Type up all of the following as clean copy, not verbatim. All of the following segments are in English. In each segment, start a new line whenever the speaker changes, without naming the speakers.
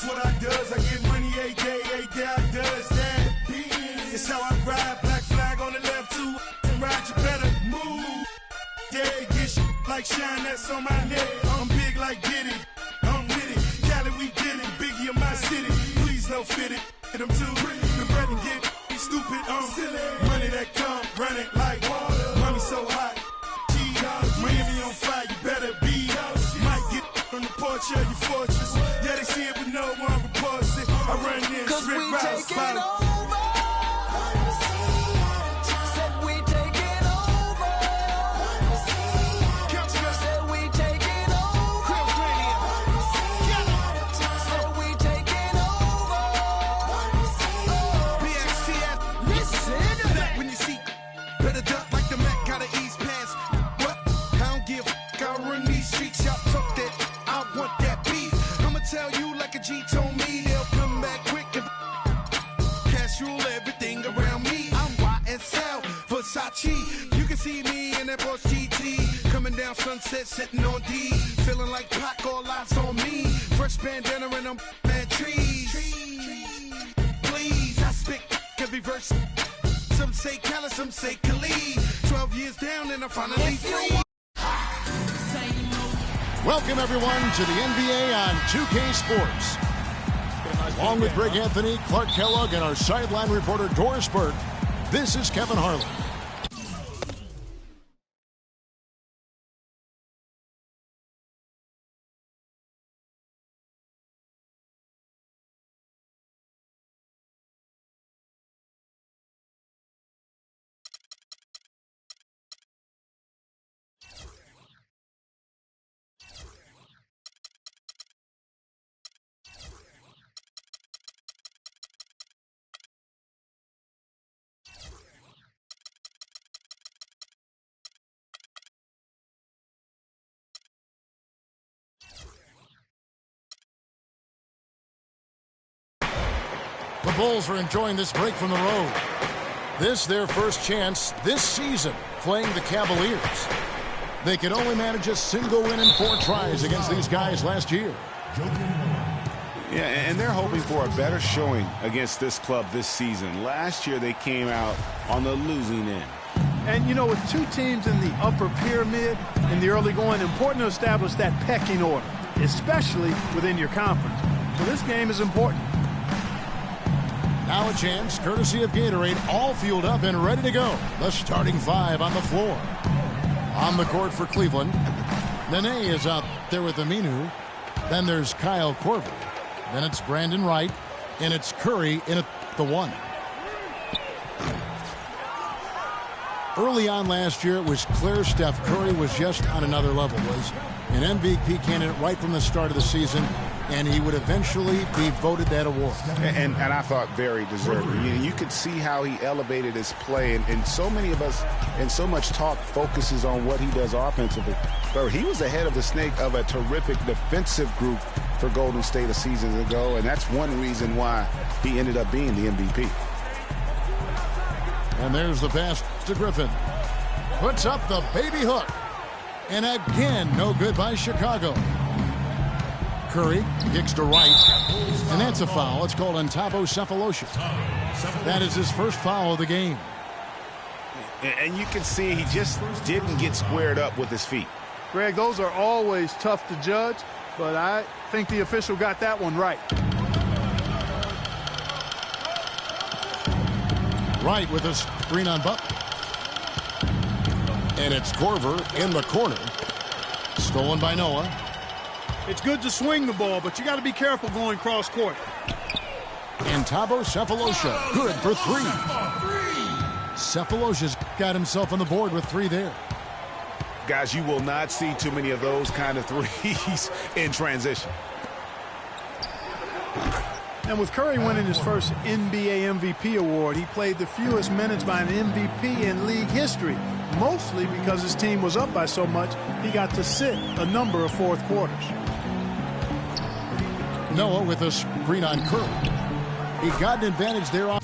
It's what I does. I get money every day I does that. It's how I ride. Black flag on the left, too. And ride, you better move. Yeah, get shit like shine, that's on my neck. I'm big like Diddy. I'm with it. Cali, we did it. Biggie in my city. Please don't fit it. Hit them too. The bread and get stupid. Silly. Money that come, run it like water. Money so hot. Miami on fire, you better be. Might get on the porch of your fortress. Yeah, they see it, but no one reports it. I run in, strip routes,
taking over. Said we taking over. Said we taking over. Said we taking over.
BXTS,
listen.
when you see, better duck like the Mac, gotta ease past. What? I don't give a run these streets, y'all talk that. I want that beef. I'ma tell you like a G told me, they'll come back quick if cash rule everything around me. I'm YSL, Versace. You can see me in that Porsche GT, coming down Sunset, sitting on D, feeling like Pac, all eyes on me. Fresh bandana and I'm mad trees. Please, I spit every verse. Some say Khaled, some say Khalid. 12 years down and I'm finally free.
Welcome, everyone, to the NBA on 2K Sports. Along with Greg Anthony, Clark Kellogg, and our sideline reporter, Doris Burke, this is Kevin Harlan. The Bulls are enjoying this break from the road. This their first chance this season playing the Cavaliers. They could only manage a single win in 4 tries against these guys last year.
Yeah, and they're hoping for a better showing against this club this season. Last year they came out on the losing end.
And, you know, with 2 teams in the upper pyramid in the early going, important to establish that pecking order, especially within your conference. So this game is important.
Now a chance, courtesy of Gatorade, all fueled up and ready to go. The starting 5 on the floor. On the court for Cleveland, Nene is out there with Aminu. Then there's Kyle Korver. Then it's Brandon Wright, and it's Curry in at the 1. Early on last year, it was clear Steph Curry was just on another level. Was an MVP candidate right from the start of the season, and he would eventually be voted that award.
And I thought very deserving. You could see how he elevated his play, and so many of us, and so much talk focuses on what he does offensively. But he was ahead of the snake of a terrific defensive group for Golden State a season ago, and that's one reason why he ended up being the MVP.
And there's the pass to Griffin. Puts up the baby hook. And again, no good by Chicago. Curry kicks to Wright. And that's a foul. It's called on Thabo Sefolosha. That is his first foul of the game.
And you can see he just didn't get squared up with his feet.
Greg, those are always tough to judge, but I think the official got that one right.
Wright with a screen on Butler. And it's Korver in the corner. Stolen by Noah.
It's good to swing the ball, but you got to be careful going cross court.
And Thabo Sefolosha, good for 3. Sefolosha's got himself on the board with 3 there.
Guys, you will not see too many of those kind of threes in transition.
And with Curry winning his first NBA MVP award, he played the fewest minutes by an MVP in league history, mostly because his team was up by so much he got to sit a number of fourth quarters.
Noah with a screen on Curry. He got an advantage there on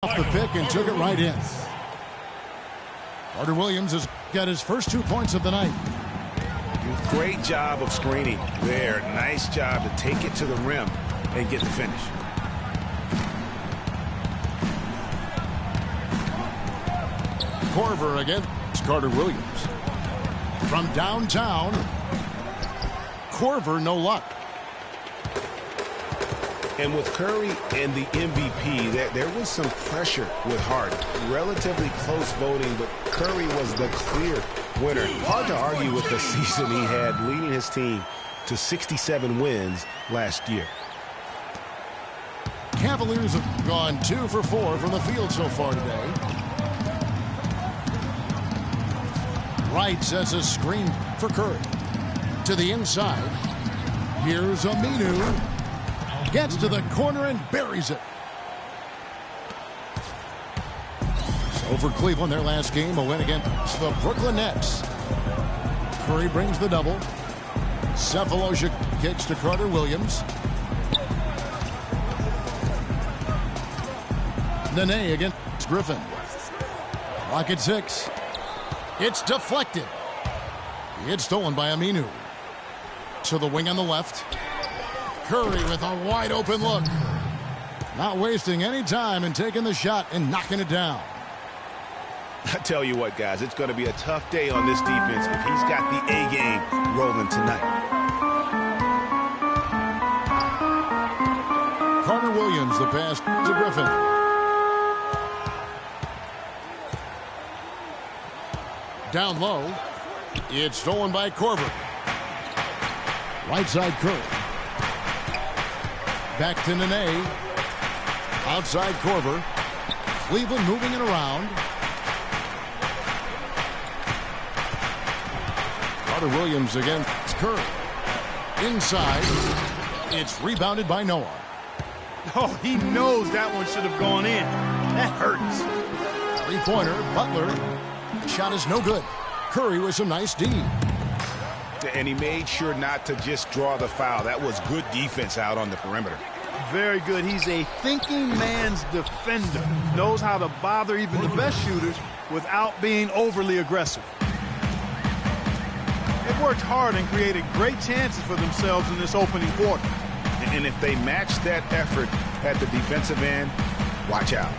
off the pick and took it right in. Carter Williams has got his first 2 points of the night.
Great job of screening there. Nice job to take it to the rim and get the finish.
Korver against Carter Williams. From downtown, Korver, no luck.
And with Curry and the MVP, there was some pressure with Harden. Relatively close voting, but Curry was the clear winner. Hard to argue with the season he had, leading his team to 67 wins last year.
Cavaliers have gone 2 for 4 from the field so far today. Wright sets a screen for Curry. To the inside. Here's Aminu. Gets to the corner and buries it. So for Cleveland, their last game, a win against the Brooklyn Nets. Curry brings the double. Cephalosha kicks to Carter Williams. Nene against Griffin. Clock at 6. It's deflected. It's stolen by Aminu. To the wing on the left. Curry with a wide open look. Not wasting any time and taking the shot and knocking it down.
I tell you what, guys, it's going to be a tough day on this defense if he's got the A game rolling tonight.
Carter Williams, the pass to Griffin. Down low. It's stolen by Korver. Right side Curry. Back to Nene. Outside Korver. Cleveland moving it around. Carter Williams against Curry. Inside. It's rebounded by Noah.
Oh, he knows that one should have gone in. That hurts.
Three-pointer, Butler. Shot is no good. Curry with some nice D.
And he made sure not to just draw the foul. That was good defense out on the perimeter.
Very good. He's a thinking man's defender. Knows how to bother even the best shooters without being overly aggressive. They've worked hard and created great chances for themselves in this opening quarter.
And if they match that effort at the defensive end, watch out.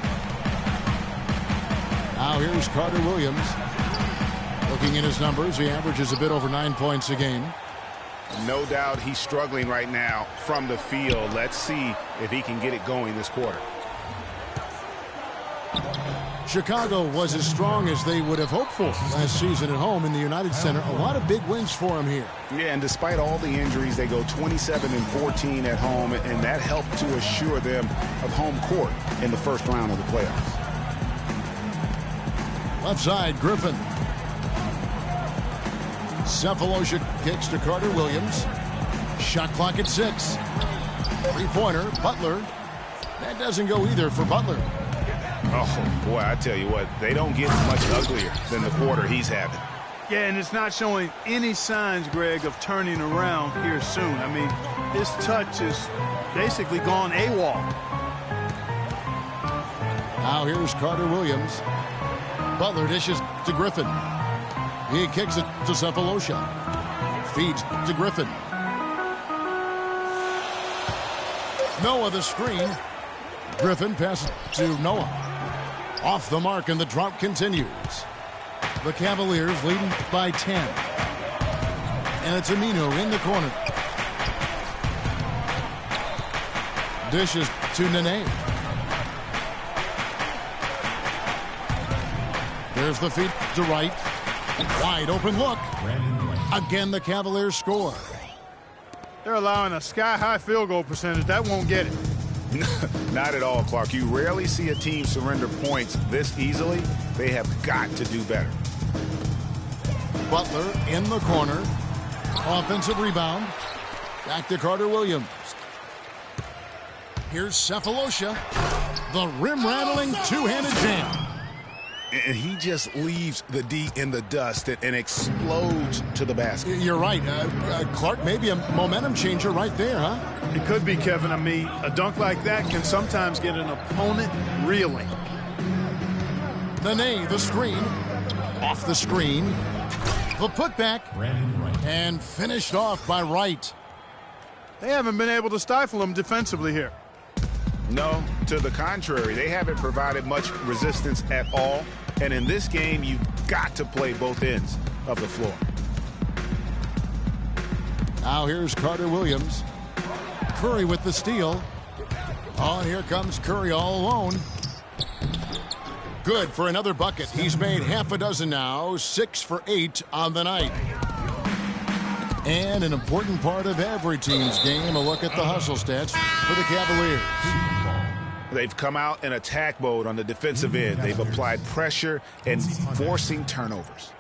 Now here's Carter Williams. Looking at his numbers, he averages a bit over 9 points a game.
No doubt he's struggling right now from the field. Let's see if he can get it going this quarter.
Chicago was as strong as they would have hoped for last season at home in the United Center. A lot of big wins for him here.
Yeah, and despite all the injuries, they go 27-14 at home, and that helped to assure them of home court in the first round of the playoffs.
Left side, Griffin. Cephalosha kicks to Carter Williams. Shot clock at 6. Three-pointer, Butler. That doesn't go either for Butler.
Oh, boy, I tell you what, they don't get much uglier than the quarter he's having.
Yeah, and it's not showing any signs, Greg, of turning around here soon. I mean, his touch is basically gone AWOL.
Now here's Carter Williams. Butler dishes to Griffin. He kicks it to Cephalosha. Feeds to Griffin. Noah the screen. Griffin passes to Noah. Off the mark, and the drought continues. The Cavaliers leading by 10. And it's Aminu in the corner. Dishes to Nene. There's the feed to Wright. Wide open look. Again, the Cavaliers score.
They're allowing a sky-high field goal percentage. That won't get it.
Not at all, Clark. You rarely see a team surrender points this easily. They have got to do better.
Butler in the corner. Offensive rebound. Back to Carter Williams. Here's Cephalosha. The rim-rattling two-handed jam.
And he just leaves the D in the dust and explodes to the basket.
You're right. Clark, maybe a momentum changer right there, huh?
It could be, Kevin. I mean, a dunk like that can sometimes get an opponent reeling.
Nene, the screen. Off the screen. The putback. And finished off by Wright.
They haven't been able to stifle him defensively here.
No, to the contrary. They haven't provided much resistance at all. And in this game, you've got to play both ends of the floor.
Now here's Carter Williams. Curry with the steal. Oh, and here comes Curry all alone. Good for another bucket. He's made half a dozen now, 6 for 8 on the night. And an important part of every team's game, a look at the hustle stats for the Cavaliers.
They've come out in attack mode on the defensive end. They've applied pressure and forcing turnovers.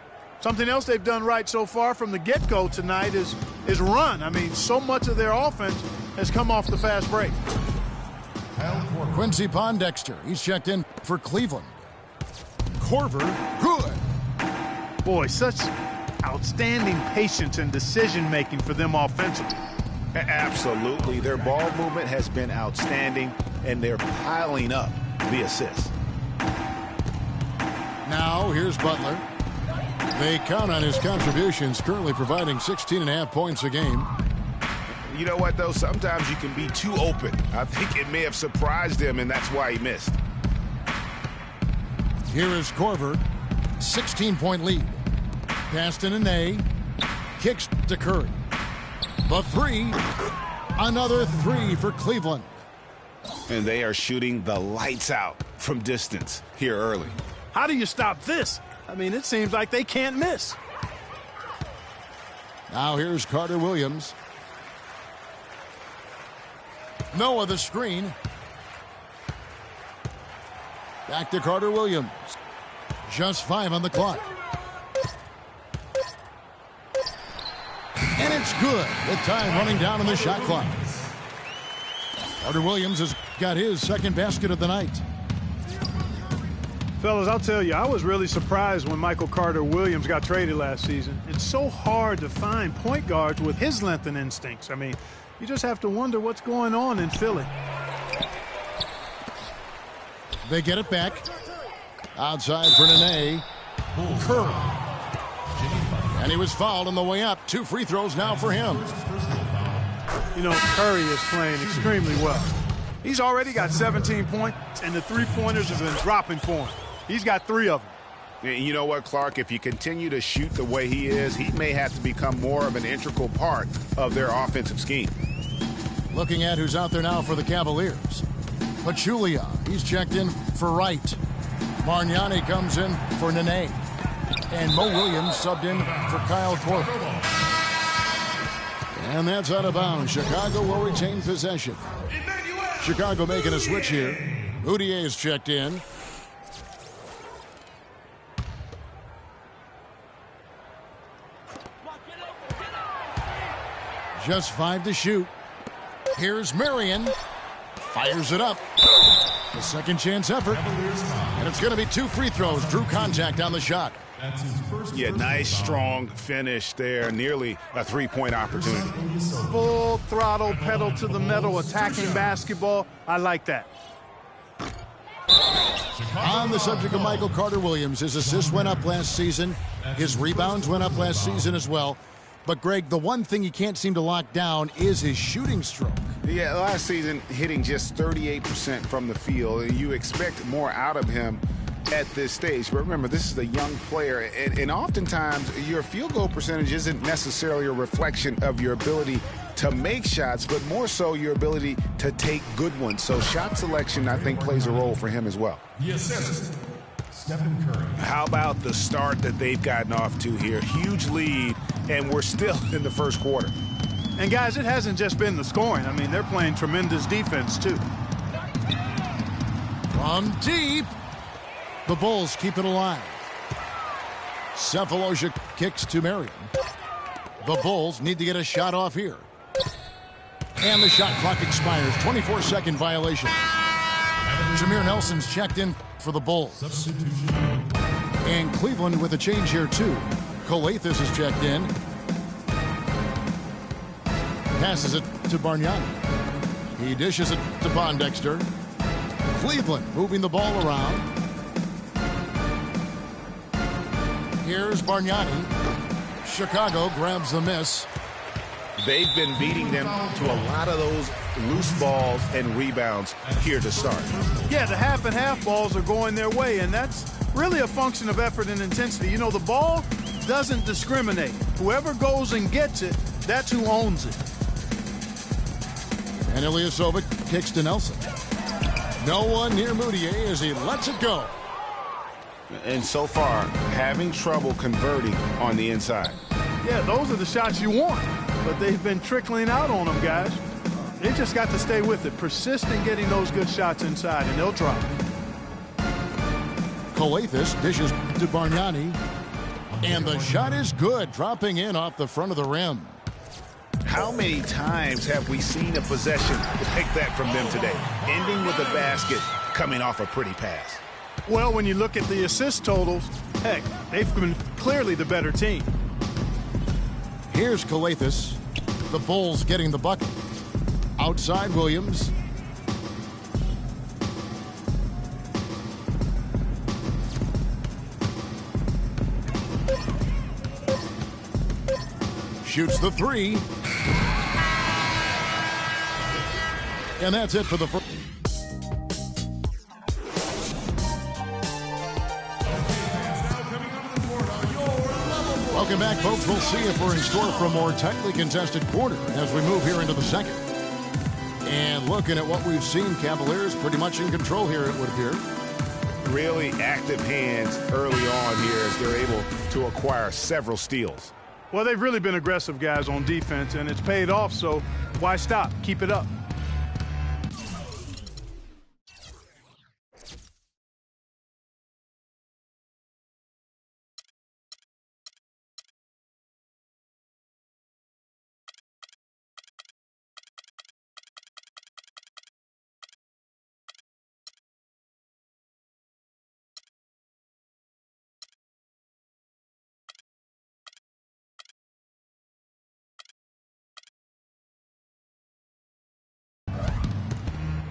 Something else they've done right so far from the get-go tonight is run. I mean, so much of their offense has come off the fast break.
Quincy Pondexter, he's checked in for Cleveland. Korver, good.
Boy, such outstanding patience and decision-making for them offensively.
Absolutely. Their ball movement has been outstanding, and they're piling up the assists.
Now, here's Butler. They count on his contributions, currently providing 16.5 points a game.
You know what, though? Sometimes you can be too open. I think it may have surprised him, and that's why he missed.
Here is Korver, 16-point lead. Pass to Nene, kicks to Curry. The three, another three for Cleveland.
And they are shooting the lights out from distance here early.
How do you stop this? I mean, it seems like they can't miss.
Now here's Carter Williams. Noah the screen. Back to Carter Williams. Just 5 on the clock. And it's good with time running down on the shot clock. Carter Williams has got his second basket of the night.
Fellas, I'll tell you, I was really surprised when Michael Carter Williams got traded last season. It's so hard to find point guards with his length and instincts. I mean, you just have to wonder what's going on in Philly.
They get it back. Outside for Nene. Curry. And he was fouled on the way up. 2 free throws now for him.
You know, Curry is playing extremely well. He's already got 17 points, and the three-pointers have been dropping for him. He's got 3 of them.
You know what, Clark? If you continue to shoot the way he is, he may have to become more of an integral part of their offensive scheme.
Looking at who's out there now for the Cavaliers. Pachulia, he's checked in for Wright. Bargnani comes in for Nene. And Mo Williams subbed in for Kyle Korver. And that's out of bounds. Chicago will retain possession. Chicago making a switch here. Udier is checked in. Just 5 to shoot. Here's Marion. Fires it up. A second chance effort. And it's going to be 2 free throws. Drew contact on the shot.
Yeah, nice, strong finish there. Nearly a 3-point opportunity.
Full throttle, pedal to the metal, attacking basketball. I like that.
On the subject of Michael Carter Williams, his assists went up last season. His rebounds went up last season as well. But, Greg, the one thing he can't seem to lock down is his shooting stroke.
Yeah, last season hitting just 38% from the field. You expect more out of him at this stage. But remember, this is a young player, and oftentimes your field goal percentage isn't necessarily a reflection of your ability to make shots, but more so your ability to take good ones. So shot selection, I think, plays a role for him as well.
Yes, Stephen Curry.
How about the start that they've gotten off to here? Huge lead, and we're still in the first quarter.
And, guys, it hasn't just been the scoring. I mean, they're playing tremendous defense, too.
From deep. The Bulls keep it alive. Cephalosha kicks to Marion. The Bulls need to get a shot off here. And the shot clock expires. 24-second violation. Jameer Nelson's checked in for the Bulls.
Substitution.
And Cleveland with a change here, too. Colathis is checked in. Passes it to Bargnani. He dishes it to Pondexter. Cleveland moving the ball around. Here's Bargnani. Chicago grabs the miss.
They've been beating them to a lot of those loose balls and rebounds here to start.
Yeah, the half and half balls are going their way, and that's really a function of effort and intensity. You know, the ball doesn't discriminate. Whoever goes and gets it, that's who owns it.
And Ilyasova kicks to Nelson. No one near Moutier as he lets it go.
And so far, having trouble converting on the inside.
Yeah, those are the shots you want, but they've been trickling out on them, guys. They just got to stay with it. Persist in getting those good shots inside, and they'll drop.
Calathes dishes to Bargnani. And the shot is good, dropping in off the front of the rim.
How many times have we seen a possession like that from them today? Ending with a basket, coming off a pretty pass.
Well, when you look at the assist totals, heck, they've been clearly the better team.
Here's Calathes. The Bulls getting the bucket. Outside Williams. Shoots the three. And that's it for the first. Welcome back, folks. We'll see if we're in store for a more tightly contested quarter as we move here into the second. And looking at what we've seen, Cavaliers pretty much in control here, it would appear.
Really active hands early on here as they're able to acquire several steals.
Well, they've really been aggressive, guys, on defense, and it's paid off, so why stop? Keep it up.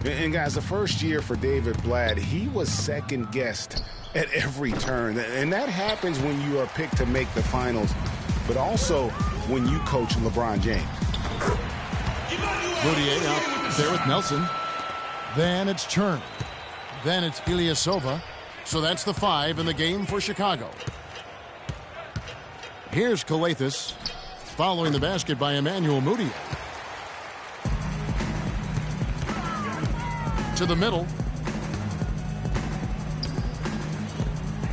And guys, the first year for David Blatt, he was second guessed at every turn. And that happens when you are picked to make the finals, but also when you coach LeBron James.
Moutier out there with Nelson. Then it's Churn. Then it's Ilyasova. So that's the 5 in the game for Chicago. Here's Calathes following the basket by Emmanuel Moutier. To the middle.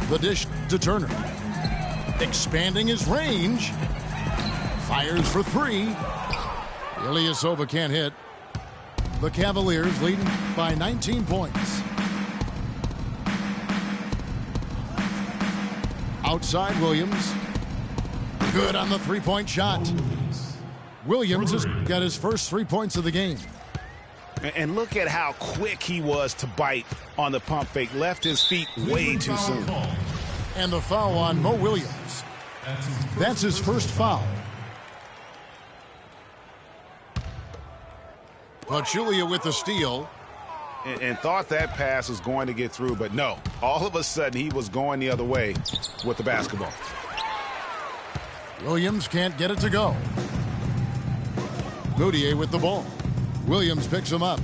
The dish to Turner. Expanding his range. Fires for 3. Ilyasova can't hit. The Cavaliers leading by 19 points. Outside Williams. Good on the three-point shot. Williams has got his first 3 points of the game.
And look at how quick he was to bite on the pump fake. Left his feet way too soon.
And the foul on Mo Williams. That's his first foul. Pachulia with the steal.
And thought that pass was going to get through, but no. All of a sudden, he was going the other way with the basketball.
Williams can't get it to go. Moutier with the ball. Williams picks him up.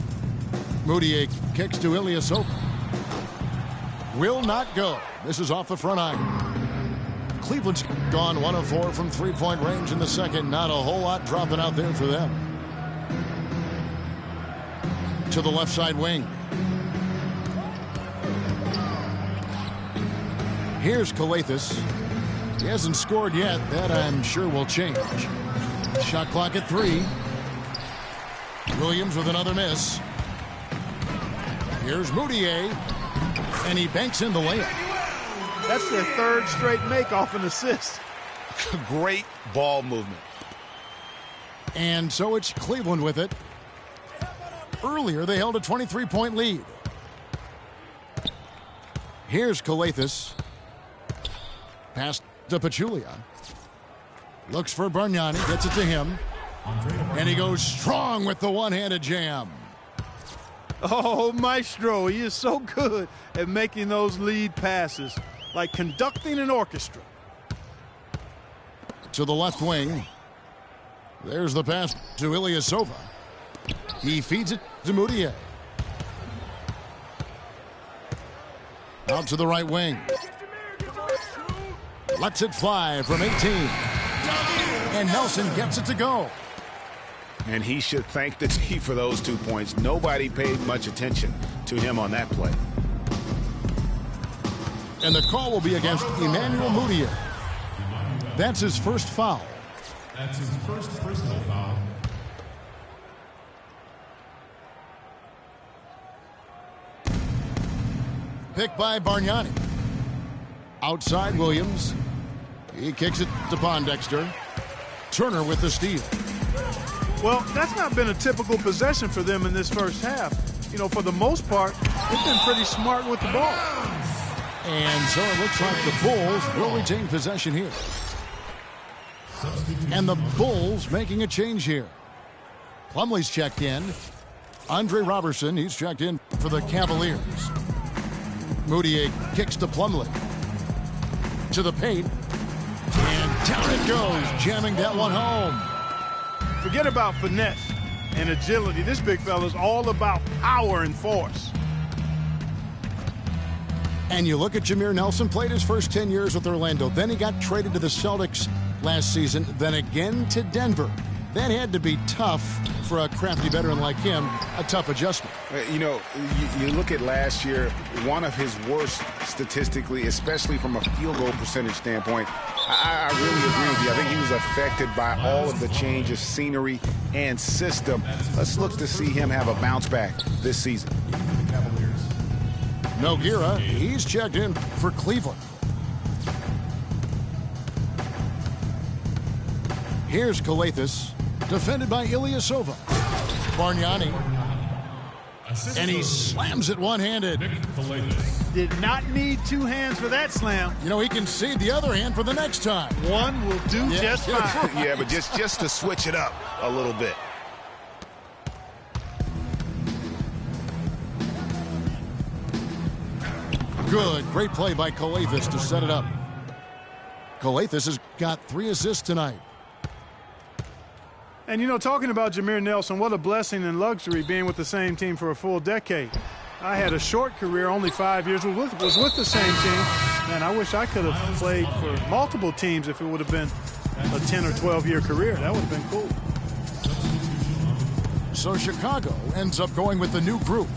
Moutier kicks to Ilyasova. Will not go. This is off the front iron. Cleveland's gone 1 of 4 from three-point range in the second. Not a whole lot dropping out there for them. To the left side wing. Here's Calathes. He hasn't scored yet. That I'm sure will change. Shot clock at 3. Williams with another miss. Here's Moutier. And he banks in the layup.
That's their third straight make off an assist.
Great ball movement.
And so it's Cleveland with it. Earlier, they held a 23-point lead. Here's Calathes. Pass to Pachulia. Looks for Bargnani. Gets it to him. And he goes strong with the one-handed jam.
Oh, Maestro, he is so good at making those lead passes, like conducting an orchestra.
to the left wing. There's the pass to Ilyasova. He feeds it to Moutier. Out to the right wing. Lets it fly from 18. And Nelson gets it to go.
And he should thank the team for those 2 points. Nobody paid much attention to him on that play.
And the call will be against Emmanuel Moutier. That's his first foul.
That's his first personal foul.
Picked by Bargnani. Outside Williams. He kicks it to Pondexter. Turner with the steal.
Well, that's not been a typical possession for them in this first half. You know, for the most part, they've been pretty smart with the ball.
And so it looks like the Bulls will retain possession here. And the Bulls making a change here. Plumlee's checked in. Andre Robertson, he's checked in for the Cavaliers. Moutier kicks to Plumlee. To the paint. And down it goes, jamming that one home.
Forget about finesse and agility. This big fella's all about power and force.
And you look at Jameer Nelson, played his first 10 years with Orlando. Then he got traded to the Celtics last season, then again to Denver. That had to be tough for a crafty veteran like him, a tough adjustment.
You know, you look at last year, one of his worst statistically, especially from a field goal percentage standpoint. I really agree with you. I think he was affected by all of the change of scenery and system. Let's look to see him have a bounce back this season.
Nogueira, he's checked in for Cleveland. Here's Calathes, defended by Ilyasova. Bargnani, and he slams it one-handed.
Did not need two hands for that slam.
You know, he can cede the other hand for the next time.
One will do just fine.
Yeah, but just to switch it up a little bit.
Good. Great play by Calathes to set it up. Calathes has got 3 assists tonight.
And, you know, talking about Jameer Nelson, what a blessing and luxury being with the same team for a full decade. I had a short career, only 5 years, was with the same team. Man, I wish I could have played for multiple teams if it would have been a 10 or 12-year career. That would have been cool.
So Chicago ends up going with the new group.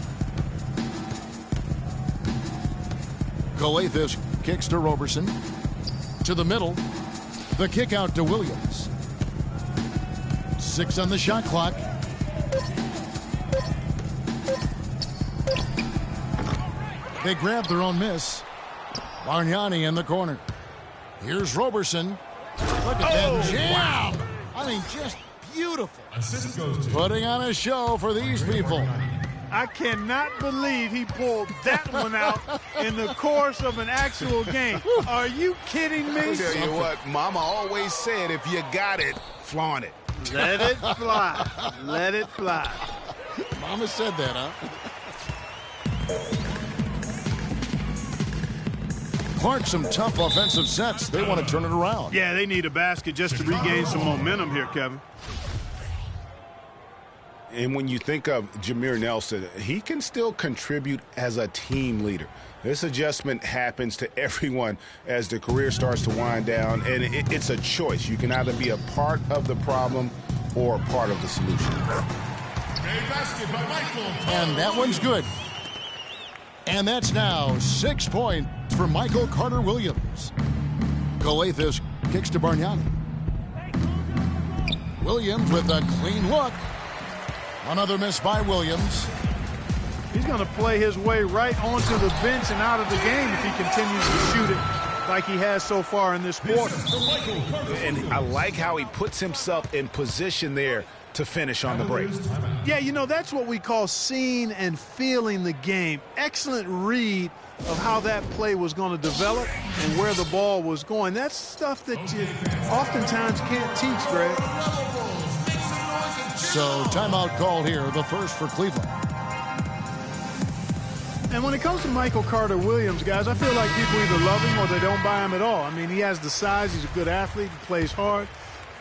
Calathes kicks to Roberson. To the middle. The kick out to Williams. 6 on the shot clock. They grab their own miss. Bargnani in the corner. Here's Roberson. Look at that jam.
Wow.
I mean, just beautiful.
Assist goes to
Putting on a show for these people.
I cannot believe he pulled that one out in the course of an actual game. Are you kidding me?
I'll tell you what, Mama always said, if you got it, flaunt it.
Let it fly. Let it fly.
Mama said that, huh? Clark, some tough offensive sets. They want to turn it around.
Yeah, they need a basket just to regain some momentum here, Kevin.
And when you think of Jameer Nelson, he can still contribute as a team leader. This adjustment happens to everyone as the career starts to wind down, and it's a choice. You can either be a part of the problem or a part of the solution.
And that one's good. And that's now 6 points for Michael Carter-Williams. Calathes kicks to Bargnani. Williams with a clean look. Another miss by Williams.
He's going to play his way right onto the bench and out of the game if he continues to shoot it like he has so far in this quarter.
And I like how he puts himself in position there to finish on the break.
Yeah, you know, that's what we call seeing and feeling the game. Excellent read of how that play was going to develop and where the ball was going. That's stuff that you oftentimes can't teach, Greg.
So timeout called here, the first for Cleveland.
And when it comes to Michael Carter Williams, guys, I feel like people either love him or they don't buy him at all. I mean, he has the size. He's a good athlete. He plays hard.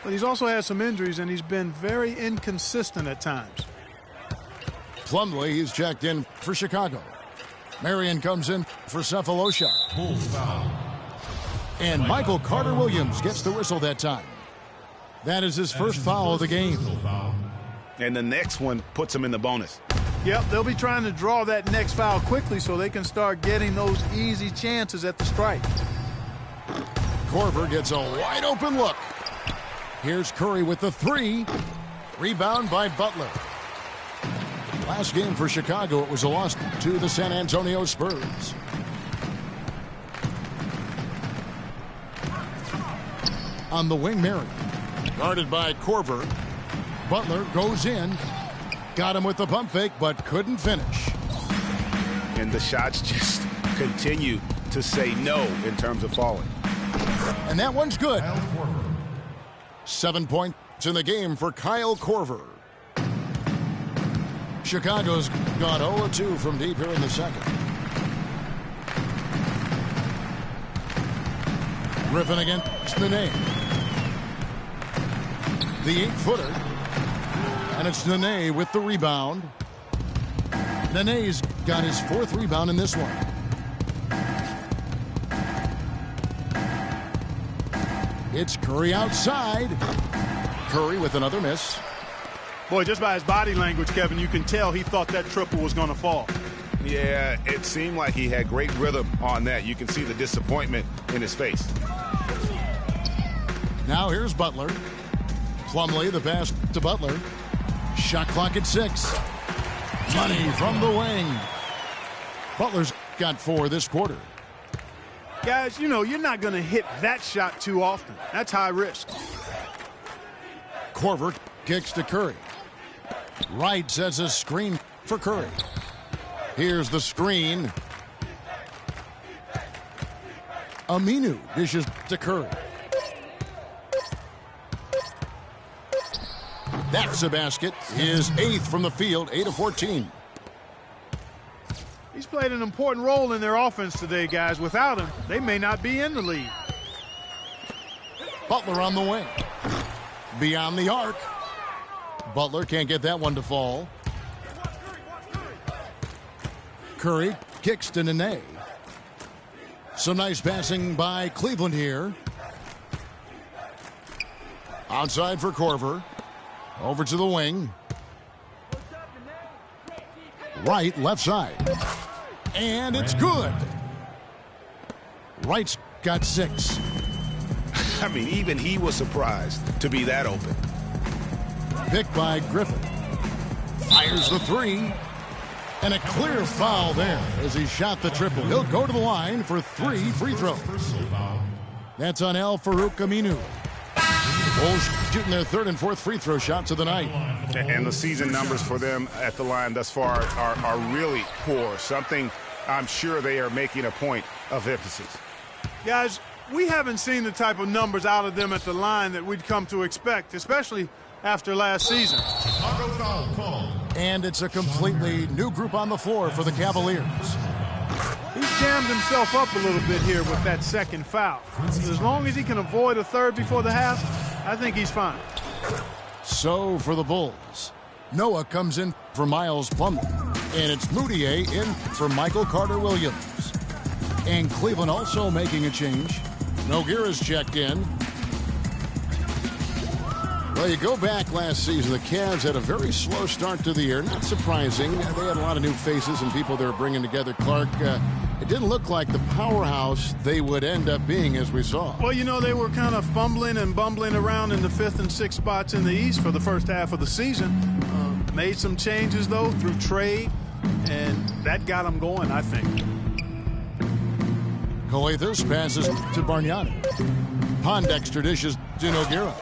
But he's also had some injuries, and he's been very inconsistent at times.
Plumlee, he's checked in for Chicago. Marion comes in for Cephalosha.
Bulls foul.
And Michael Carter Williams gets the whistle that time. That is his first foul of the game.
Personal foul.
And the next one puts him in the bonus.
Yep, they'll be trying to draw that next foul quickly so they can start getting those easy chances at the strike.
Korver gets a wide open look. Here's Curry with the three. Rebound by Butler. Last game for Chicago, it was a loss to the San Antonio Spurs. On the wing, Marion. Guarded by Korver. Butler goes in. Got him with the pump fake, but couldn't finish.
And the shots just continue to say no in terms of falling.
And that one's good.
Kyle Korver.
7 points in the game for Kyle Korver. Chicago's gone 0-2 from deep here in the second. Griffin against Nene. The 8-footer. And it's Nene with the rebound. Nene's got his fourth rebound in this one. It's Curry outside. Curry with another miss.
Boy, just by his body language, Kevin, you can tell he thought that triple was going to fall.
Yeah, it seemed like he had great rhythm on that. You can see the disappointment in his face.
Now here's Butler. Plumlee, the pass to Butler. Shot clock at 6. Money from the wing. Butler's got 4 this quarter.
Guys, you know, you're not going to hit that shot too often. That's high risk.
Korver kicks to Curry. Wright sets a screen for Curry. Here's the screen. Aminu dishes to Curry. That's a basket. His 8th from the field, 8 of 14.
He's played an important role in their offense today, guys. Without him, they may not be in the lead.
Butler on the wing. Beyond the arc. Butler can't get that one to fall. Curry kicks to Nene. Some nice passing by Cleveland here. Outside for Korver. Over to the wing. Wright, left side. And it's good. Wright's got 6.
I mean, even he was surprised to be that open.
Picked by Griffin. Fires the 3. And a clear foul there as he shot the triple. He'll go to the line for 3 free throws.
Personal foul.
That's on Al-Farouq Aminu. Bulls shooting their 3rd and 4th free throw shots of the night.
And the season numbers for them at the line thus far are really poor. Something I'm sure they are making a point of emphasis.
Guys, we haven't seen the type of numbers out of them at the line that we'd come to expect, especially after last season.
Chicago foul called.
And it's a completely new group on the floor for the Cavaliers.
He's jammed himself up a little bit here with that second foul. As long as he can avoid a third before the half, I think he's fine.
So for the Bulls, Noah comes in for Miles Plumlee, and it's Moutier in for Michael Carter Williams. And Cleveland also making a change. Nogueira's checked in. Well, you go back last season, the Cavs had a very slow start to the year. Not surprising. They had a lot of new faces and people they were bringing together. Clark, it didn't look like the powerhouse they would end up being, as we saw.
Well, you know, they were kind of fumbling and bumbling around in the 5th and 6th spots in the East for the first half of the season. Made some changes, though, through trade, and that got them going, I think.
Coathers passes to Bargnani. Pondexter dishes to Nogueira.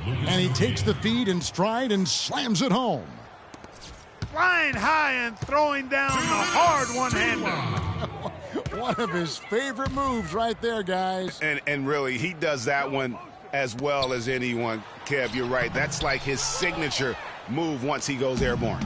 And he takes the feed in stride and slams it home.
Flying high and throwing down the hard one-hander.
One of his favorite moves right there, guys.
And really, he does that one as well as anyone. Kev, you're right. That's like his signature move once he goes airborne.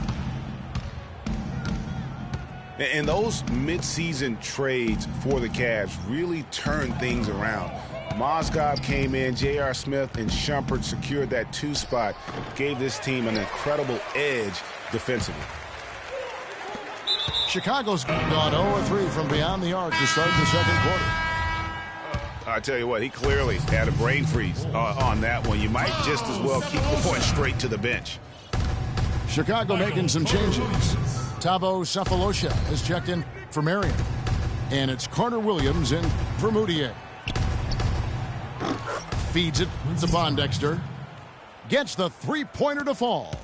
And those midseason trades for the Cavs really turned things around. Mozgov came in, J.R. Smith and Shumpert secured that 2 spot, gave this team an incredible edge defensively.
Chicago's gone 0-3 from beyond the arc to start the second quarter.
I tell you what, he clearly had a brain freeze on that one. You might just as well keep going straight to the bench.
Chicago making some changes. Thabo Sefolosha has checked in for Marion. And it's Carter Williams in for Mudiay. Feeds it to Pondexter. Gets the three-pointer to fall.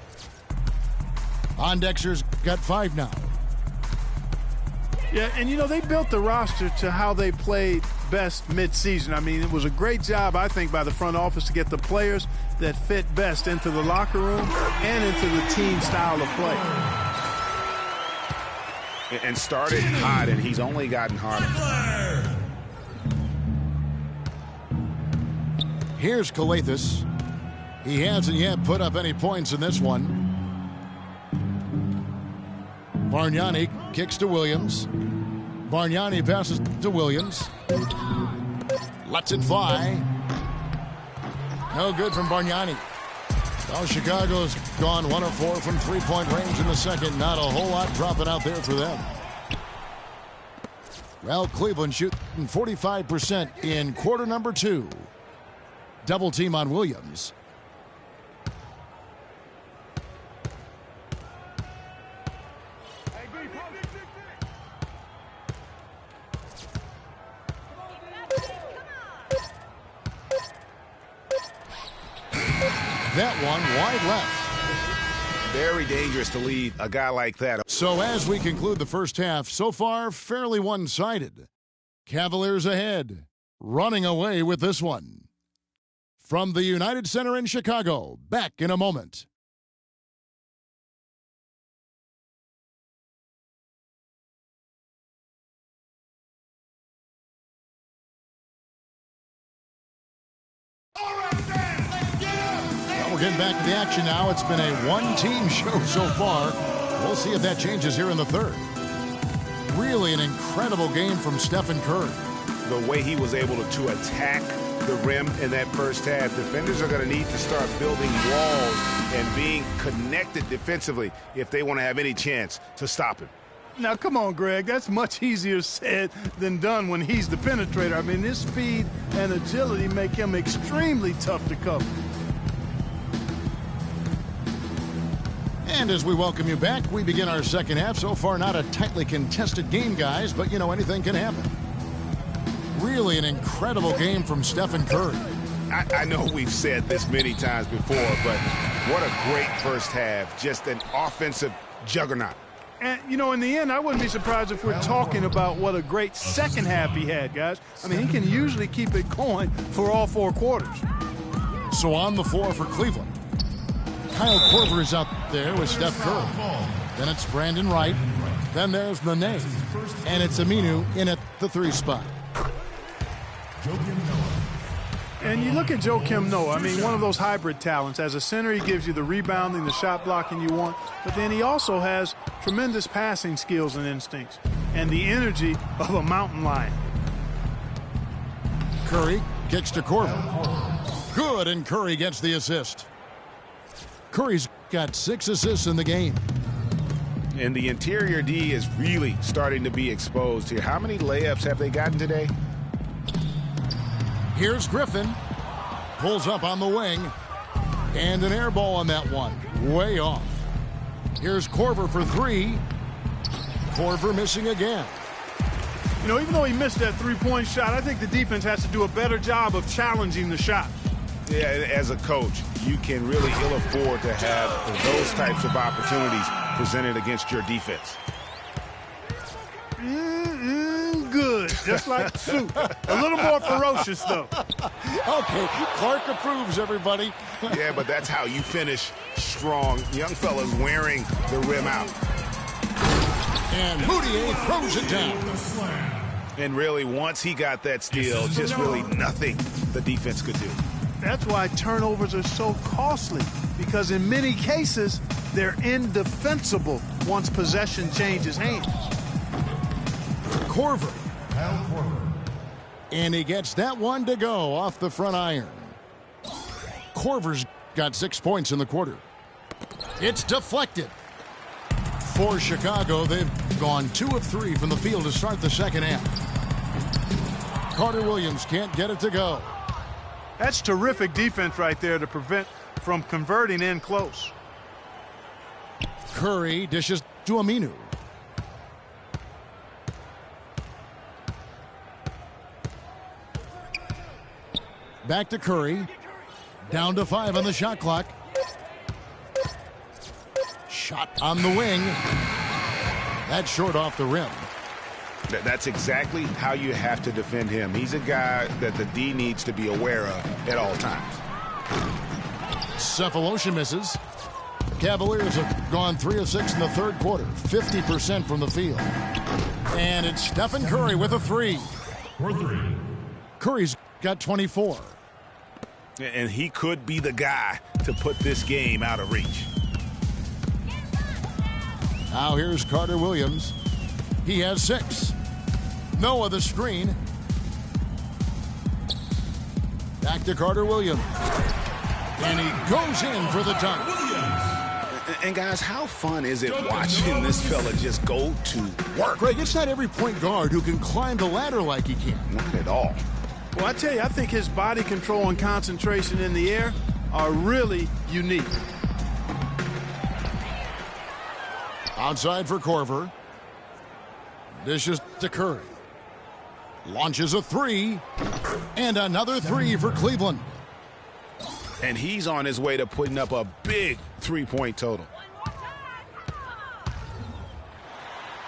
Pondexter's got 5 now.
Yeah, and they built the roster to how they played best mid-season. I mean, it was a great job, I think, by the front office to get the players that fit best into the locker room and into the team style of play.
And started hot, and he's only gotten hotter.
Here's Calathes. He hasn't yet put up any points in this one. Bargnani kicks to Williams. Bargnani passes to Williams. Lets it fly. No good from Bargnani. Well, Chicago's gone 1 of 4 from three-point range in the second. Not a whole lot dropping out there for them. Well, Cleveland shooting 45% in quarter number 2. Double team on Williams. That one wide left.
Very dangerous to leave a guy like that.
So as we conclude the first half, so far fairly one-sided. Cavaliers ahead, running away with this one. From the United Center in Chicago, back in a moment. We're getting back to the action now. It's been a one-team show so far. We'll see if that changes here in the third. Really an incredible game from Stephen Curry.
The way he was able to attack the rim in that first half, defenders are going to need to start building walls and being connected defensively if they want to have any chance to stop him.
Now, come on, Greg. That's much easier said than done when he's the penetrator. I mean, his speed and agility make him extremely tough to cover.
And as we welcome you back, we begin our second half. So far, not a tightly contested game, guys, but, anything can happen. Really an incredible game from Stephen Curry.
I know we've said this many times before, but what a great first half. Just an offensive juggernaut.
And, in the end, I wouldn't be surprised if we're talking about what a great second half he had, guys. I mean, he can usually keep it going for all 4 quarters.
So on the floor for Cleveland, Kyle Korver is out there with Steph Curry. Then it's Brandon Wright. Then there's Nene. And it's Aminu in at the 3 spot.
And you look at Joakim Noah, I mean, one of those hybrid talents. As a center, he gives you the rebounding, the shot blocking you want. But then he also has tremendous passing skills and instincts. And the energy of a mountain lion.
Curry kicks to Korver. Good, and Curry gets the assist. Curry's got 6 assists in the game.
And the interior D is really starting to be exposed here. How many layups have they gotten today?
Here's Griffin. Pulls up on the wing. And an air ball on that one. Way off. Here's Korver for 3. Korver missing again.
Even though he missed that three-point shot, I think the defense has to do a better job of challenging the shot.
Yeah, as a coach, you can really ill afford to have those types of opportunities presented against your defense.
Good, just like soup. A little more ferocious, though.
Okay, Clark approves, everybody.
Yeah, but that's how you finish strong. Young fella's wearing the rim out.
And Mudiay throws it down.
And really, once he got that steal, just really nothing the defense could do.
That's why turnovers are so costly, because in many cases, they're indefensible once possession changes hands.
Korver.
Kyle Korver.
And he gets that one to go off the front iron. Korver's got 6 points in the quarter. It's deflected. For Chicago, they've gone 2 of 3 from the field to start the second half. Carter Williams can't get it to go.
That's terrific defense right there to prevent from converting in close.
Curry dishes to Aminu. Back to Curry. Down to 5 on the shot clock. Shot on the wing. That's short off the rim.
That's exactly how you have to defend him. He's a guy that the D needs to be aware of at all times.
Cephalosha misses. The Cavaliers have gone 3 of 6 in the third quarter. 50% from the field. And it's Stephen Curry with a 3.
For 3.
Curry's got 24.
And he could be the guy to put this game out of reach.
Now here's Carter Williams. He has 6. Noah the screen. Back to Carter Williams. And he goes in for the dunk.
And guys, how fun is it watching this fella just go to work?
Greg, it's not every point guard who can climb the ladder like he can.
Not at all.
Well, I tell you, I think his body control and concentration in the air are really unique.
Outside for Korver. Dishes to Curry. Launches a 3. And another 3 for Cleveland.
And he's on his way to putting up a big 3-point total.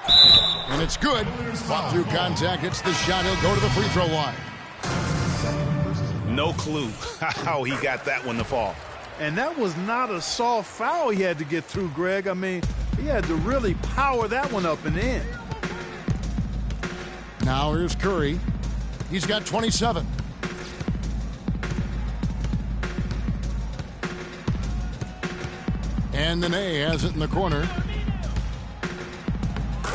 And it's good. Fought through contact. Hits the shot. He'll go to the free throw line.
No clue how he got that one to fall.
And that was not a soft foul he had to get through, Greg. I mean, he had to really power that one up and in.
Now here's Curry. He's got 27. And Nene has it in the corner.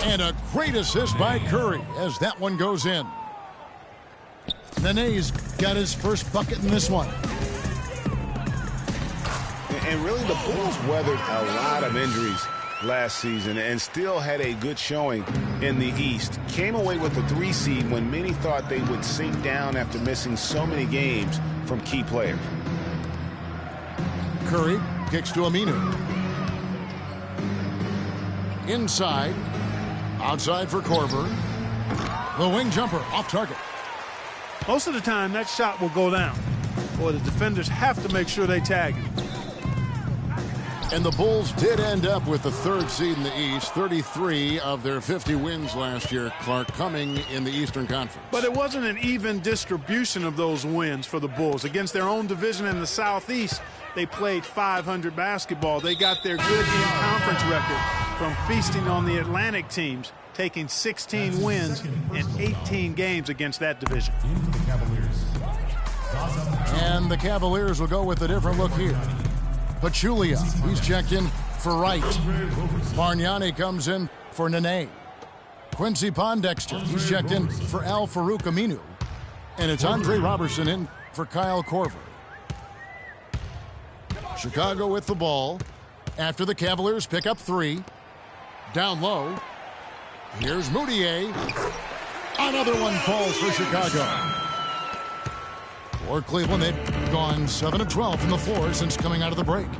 And a great assist by Curry as that one goes in. Nene's got his first bucket in this one.
And really, the Bulls weathered a lot of injuries last season and still had a good showing in the East. Came away with the 3 seed when many thought they would sink down after missing so many games from key players.
Curry kicks to Aminu. Inside. Outside for Korver. The wing jumper off target.
Most of the time, that shot will go down. Boy, the defenders have to make sure they tag him.
And the Bulls did end up with the 3rd seed in the East. 33 of their 50 wins last year, Clark, coming in the Eastern Conference.
But it wasn't an even distribution of those wins for the Bulls. Against their own division in the Southeast, they played 500 basketball. They got their good in-conference record from feasting on the Atlantic teams, taking 16 wins in 18 games against that division.
And the Cavaliers will go with a different look here. Pachulia, he's checked in for Wright. Bargnani comes in for Nene. Quincy Pondexter, he's checked in for Al-Farouq Aminu. And it's Andre Robertson in for Kyle Korver. Chicago with the ball after the Cavaliers pick up 3. Down low. Here's Moutier. Another one falls for Chicago. For Cleveland, they've gone 7 of 12 from the floor since coming out of the break.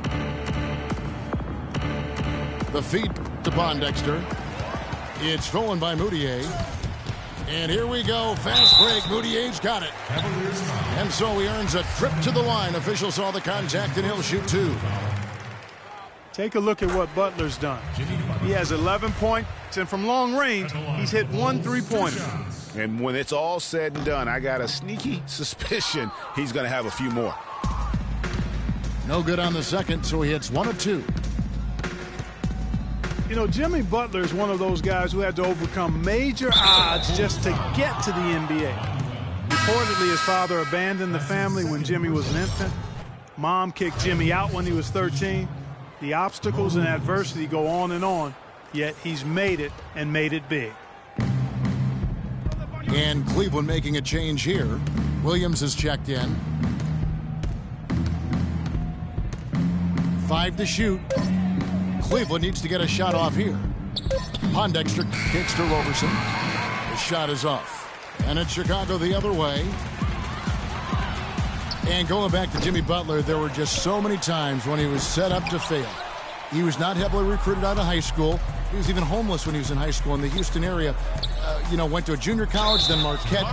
The feed to Pondexter. It's stolen by Moutier. And here we go. Fast break. Moutier's got it. And so he earns a trip to the line. Official saw the contact and he'll shoot 2.
Take a look at what Butler's done. He has 11 points, and from long range, he's hit 1 3-pointer.
And when it's all said and done, I got a sneaky suspicion he's going to have a few more.
No good on the second, so he hits 1 of 2.
You know, Jimmy Butler is one of those guys who had to overcome major odds just to get to the NBA. Reportedly, his father abandoned the family when Jimmy was an infant. Mom kicked Jimmy out when he was 13. The obstacles and adversity go on, yet he's made it and made it big.
And Cleveland making a change here. Williams is checked in. 5 to shoot. Cleveland needs to get a shot off here. Pondexter kicks to Roberson. The shot is off. And it's Chicago the other way. And going back to Jimmy Butler, there were just so many times when he was set up to fail. He was not heavily recruited out of high school. He was even homeless when he was in high school in the Houston area. Went to a junior college, then Marquette,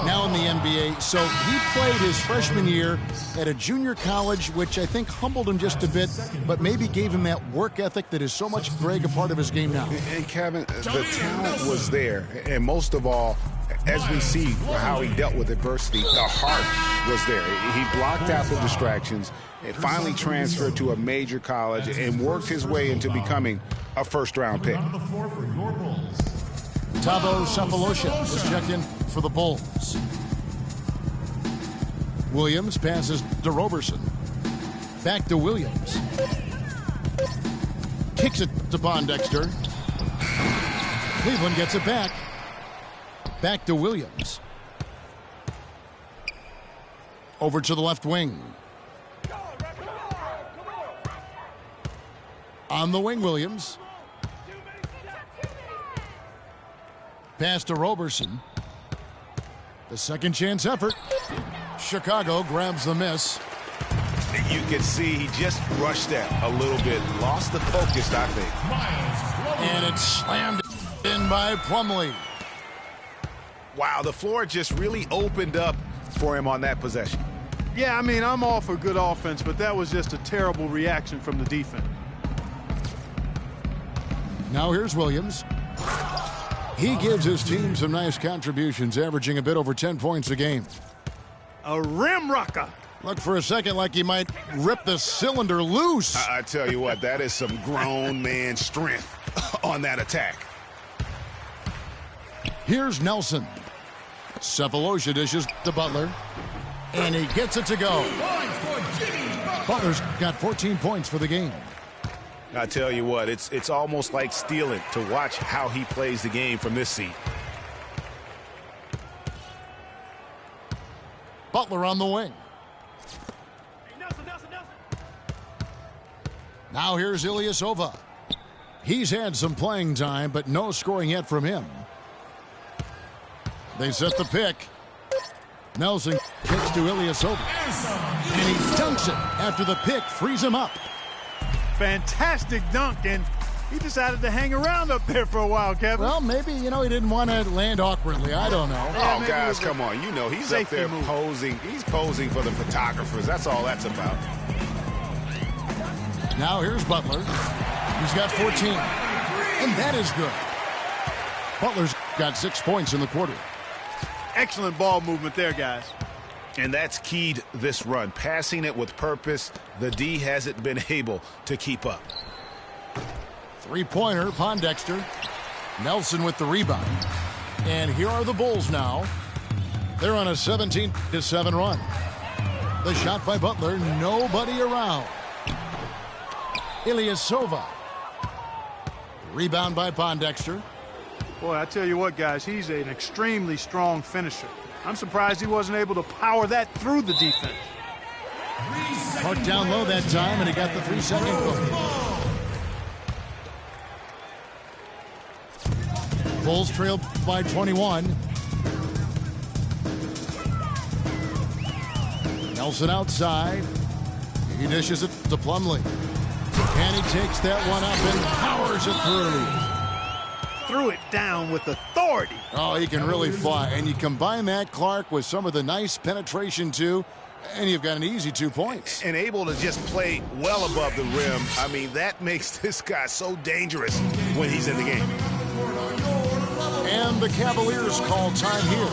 now in the NBA. So he played his freshman year at a junior college, which I think humbled him just a bit, but maybe gave him that work ethic that is so much, Greg, a part of his game now.
And Kevin, the talent was there. And most of all, as we see how he dealt with adversity, the heart was there. He blocked out the distractions, and finally transferred to a major college and worked his way into becoming a first-round pick.
Tavo Cephalosha is checked in for the Bulls. Williams passes to Roberson. Back to Williams. Kicks it to Pondexter. Cleveland gets it back. Back to Williams. Over to the left wing. On the wing, Williams. Pass to Roberson. The second chance effort. Chicago grabs the miss.
You can see he just rushed that a little bit. Lost the focus, I think.
And it's slammed in by Plumlee.
Wow, the floor just really opened up for him on that possession.
Yeah, I mean, I'm all for good offense, but that was just a terrible reaction from the defense.
Now here's Williams. He gives his team some nice contributions, averaging a bit over 10 points a game.
A rim rocker.
Looked for a second like he might rip the cylinder loose.
I tell you what, that is some grown man strength on that attack.
Here's Nelson. Cephalosha dishes to Butler. And he gets it to go. Butler's got 14 points for the game.
I tell you what, it's almost like stealing to watch how he plays the game from this seat.
Butler on the wing. Now here's Ilyasova. He's had some playing time, but no scoring yet from him. They set the pick. Nelson kicks to Ilyasova. And he dunks it after the pick frees him up.
Fantastic dunk, and he decided to hang around up there for a while, Kevin.
Well, maybe, he didn't want to land awkwardly. I don't know.
Oh, guys, come on. He's up there posing. He's posing for the photographers. That's all that's about.
Now here's Butler. He's got 14. And that is good. Butler's got 6 points in the quarter.
Excellent ball movement there, guys.
And that's keyed this run. Passing it with purpose. The D hasn't been able to keep up.
Three-pointer, Pondexter. Nelson with the rebound. And here are the Bulls now. They're on a 17-7 run. The shot by Butler, nobody around. Ilyasova. Rebound by Pondexter.
Boy, I tell you what, guys, he's an extremely strong finisher. I'm surprised he wasn't able to power that through the defense.
Parked down low that time, and he got the 3-second goal. Bulls trailed by 21. Nelson outside. He dishes it to Plumlee. And he takes that one up and powers it through.
Threw it down with authority.
Oh, he can really fly. And you combine that, Clark, with some of the nice penetration, too, and you've got an easy 2 points.
And able to just play well above the rim. I mean, that makes this guy so dangerous when he's in the game.
And the Cavaliers call time here.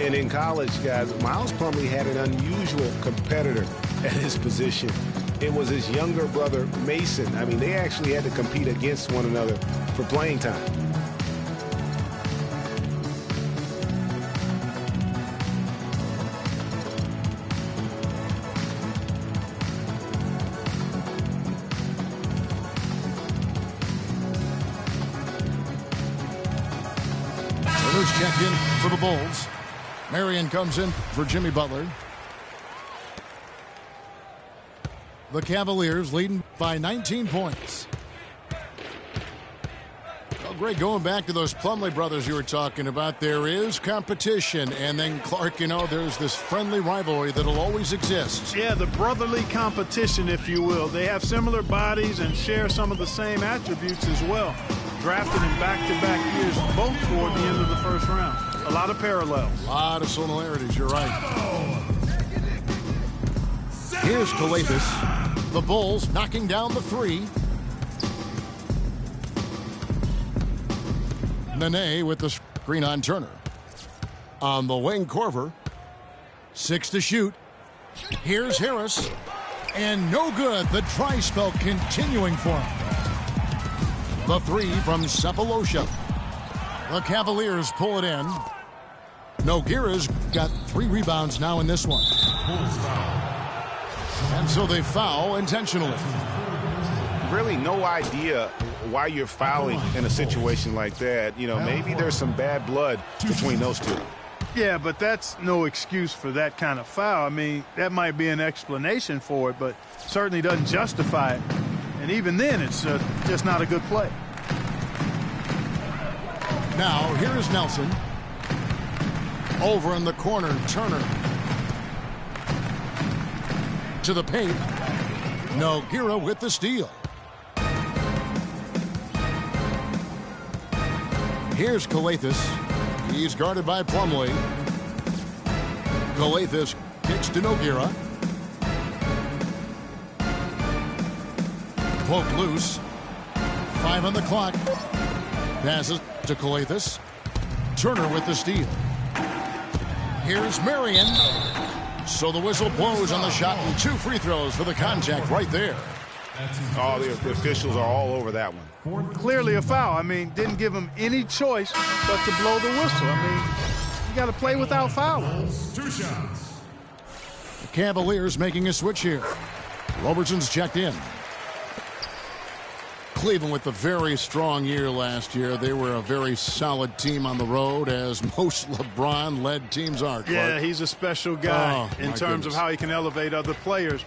And in college, guys, Miles Plumlee had an unusual competitor at his position. It was his younger brother, Mason. I mean, they actually had to compete against one another for playing time.
checked in for the Bulls. Marion comes in for Jimmy Butler. The Cavaliers leading by 19 points. Well, Greg, going back to those Plumlee brothers you were talking about, there is competition. And then, Clark, you know, there's this friendly rivalry that'll always exist.
Yeah, the brotherly competition, if you will. They have similar bodies and share some of the same attributes as well. Drafted in back-to-back years, both toward the end of the first round. A lot of parallels.
A lot of similarities, you're right. Here's Calathes. The Bulls knocking down the three. Nene with the screen on Turner. On the wing, Korver. 6 to shoot. Here's Harris. And no good. The try spell continuing for him. The three from Sefolosha. The Cavaliers pull it in. Nogueira's got 3 rebounds now in this one. And so they foul intentionally.
Really no idea why you're fouling in a situation like that. You know, maybe there's some bad blood between those two.
Yeah, but that's no excuse for that kind of foul. I mean, that might be an explanation for it, but certainly doesn't justify it. And even then, it's just not a good play.
Now, here is Nelson. Over in the corner, Turner. To the paint. Nogueira with the steal. Here's Calathes. He's guarded by Plumlee. Calathes kicks to Nogueira. Poked loose. 5 on the clock. Passes to Calathes. Turner with the steal. Here's Marion. So the whistle blows on the shot and 2 free throws for the contact right there.
Oh, the officials are all over that one.
Clearly a foul. I mean, didn't give him any choice but to blow the whistle. I mean, you got to play without fouling.
2 shots.
The Cavaliers making a switch here. Robertson's checked in. Cleveland with a very strong year last year. They were a very solid team on the road, as most LeBron-led teams are. Clark.
Yeah, he's a special guy in terms
goodness.
of how he can elevate other players.